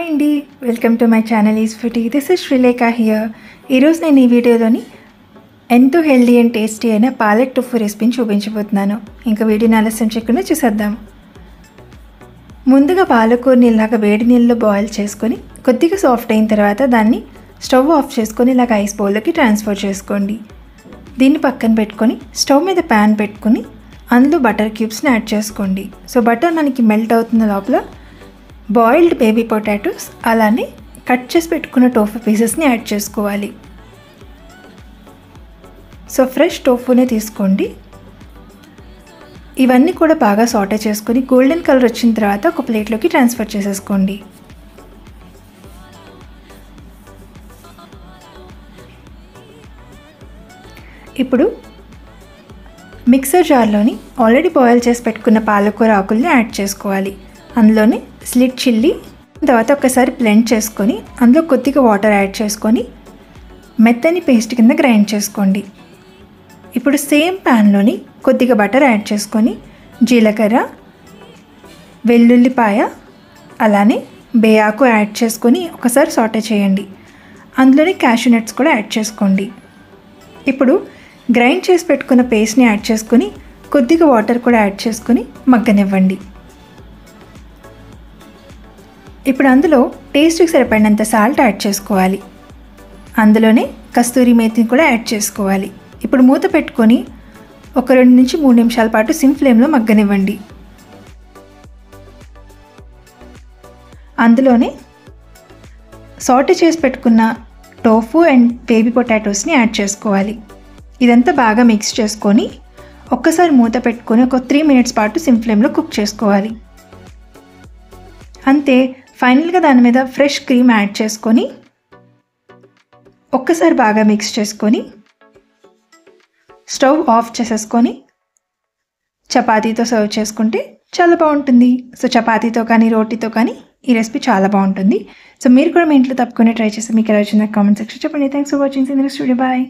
Hi అండి, welcome to my channel is ఫుటీ. This is Sreelekha here. ఈరోజు నేను ఈ వీడియోలోని ఎంతో హెల్దీ అండ్ టేస్టీ అయిన పాలక్ టోఫు రెసిపీని చూపించబోతున్నాను. ఇంకా వీడియోని ఆలస్యం చేయకుండా చూసేద్దాం. ముందుగా పాలకూరని ఇలాగ వేడి నీళ్ళలో బాయిల్ చేసుకొని కొద్దిగా సాఫ్ట్ అయిన తర్వాత దాన్ని స్టవ్ ఆఫ్ చేసుకొని ఇలాగ ఐస్ బౌల్లోకి ట్రాన్స్ఫర్ చేసుకోండి. దీన్ని పక్కన పెట్టుకొని స్టవ్ మీద ప్యాన్ పెట్టుకొని అందులో బటర్ క్యూబ్స్ని యాడ్ చేసుకోండి. సో బటర్ మనకి మెల్ట్ అవుతున్న లోపల బాయిల్డ్ బేబీ పొటాటోస్ అలానే కట్ చేసి పెట్టుకున్న టోఫు పీసెస్ని యాడ్ చేసుకోవాలి. సో ఫ్రెష్ టోఫునే తీసుకోండి. ఇవన్నీ కూడా బాగా సాటే చేసుకొని గోల్డెన్ కలర్ వచ్చిన తర్వాత ఒక ప్లేట్లోకి ట్రాన్స్ఫర్ చేసేసుకోండి. ఇప్పుడు మిక్సర్ జార్లోని ఆల్రెడీ బాయిల్ చేసి పెట్టుకున్న పాలకూర ఆకుల్ని యాడ్ చేసుకోవాలి. అందులోనే స్లిట్ చిల్లీ తర్వాత ఒకసారి బ్లెండ్ చేసుకొని అందులో కొద్దిగా వాటర్ యాడ్ చేసుకొని మెత్తని పేస్ట్ కింద గ్రైండ్ చేసుకోండి. ఇప్పుడు సేమ్ ప్యాన్లోని కొద్దిగా బటర్ యాడ్ చేసుకొని జీలకర్ర, వెల్లుల్లిపాయ అలానే బేయాకు యాడ్ చేసుకొని ఒకసారి సాటే చేయండి. అందులోనే క్యాషూ నట్స్ కూడా యాడ్ చేసుకోండి. ఇప్పుడు గ్రైండ్ చేసి పెట్టుకున్న పేస్ట్ని యాడ్ చేసుకొని కొద్దిగా వాటర్ కూడా యాడ్ చేసుకొని మగ్గనివ్వండి. ఇప్పుడు అందులో టేస్ట్కి సరిపడినంత సాల్ట్ యాడ్ చేసుకోవాలి. అందులోనే కస్తూరి మేతిని కూడా యాడ్ చేసుకోవాలి. ఇప్పుడు మూత పెట్టుకొని ఒక 2 నుంచి 3 నిమిషాల పాటు సిమ్ ఫ్లేమ్లో మగ్గనివ్వండి. అందులోనే సాటే చేసి పెట్టుకున్న టోఫు అండ్ బేబీ పొటాటోస్ని యాడ్ చేసుకోవాలి. ఇదంతా బాగా మిక్స్ చేసుకొని ఒక్కసారి మూత పెట్టుకొని ఒక 3 మినిట్స్ పాటు సిమ్ ఫ్లేమ్లో కుక్ చేసుకోవాలి. అంతే. ఫైనల్గా దాని మీద ఫ్రెష్ క్రీమ్ యాడ్ చేసుకొని ఒక్కసారి బాగా మిక్స్ చేసుకొని స్టవ్ ఆఫ్ చేసేసుకొని చపాతీతో సర్వ్ చేసుకుంటే చాలా బాగుంటుంది. సో చపాతీతో కానీ రోటీతో కానీ ఈ రెసిపీ చాలా బాగుంటుంది. సో మీరు కూడా మీ ఇంట్లో తప్పకుండా ట్రై చేసి మీకు ఎలా వచ్చిందో కామెంట్ సెక్షన్ చెప్పండి. Thanks for watching. See you next video. Bye.